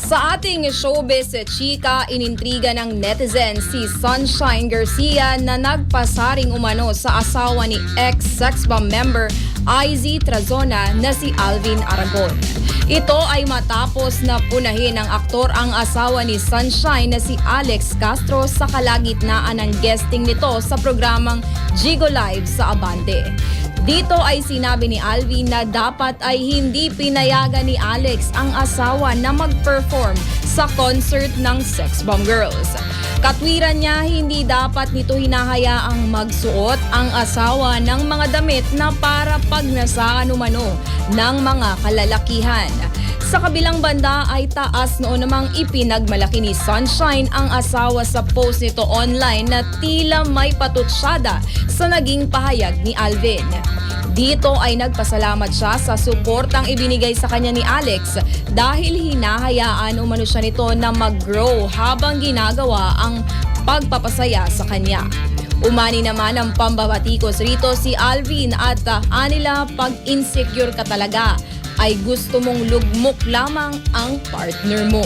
Sa ating showbiz chika, inintriga ng netizen si Sunshine Garcia na nagpasaring umano sa asawa ni ex-sex bomb member IZ Trazona na si Alvin Aragon. Ito ay matapos na punahin ng aktor ang asawa ni Sunshine na si Alex Castro sa kalagitnaan ng guesting nito sa programang Gigo Live sa Abante. Dito ay sinabi ni Alvin na dapat ay hindi pinayagan ni Alex ang asawa na mag-perform sa concert ng Sex Bomb Girls. Katwiran niya, hindi dapat nito hinahayaang magsuot ang asawa ng mga damit na para pagnasaan umano ng mga kalalakihan. Sa kabilang banda ay taas noon namang ipinagmalaki ni Sunshine ang asawa sa post nito online na tila may patutsyada sa naging pahayag ni Alvin. Dito ay nagpasalamat siya sa suportang ibinigay sa kanya ni Alex dahil hinahayaan umano siya nito na mag-grow habang ginagawa ang pagpapasaya sa kanya. Umani naman ang pambabatikos rito si Alvin at anila pag insecure ka talaga ay gusto mong lugmok lamang ang partner mo.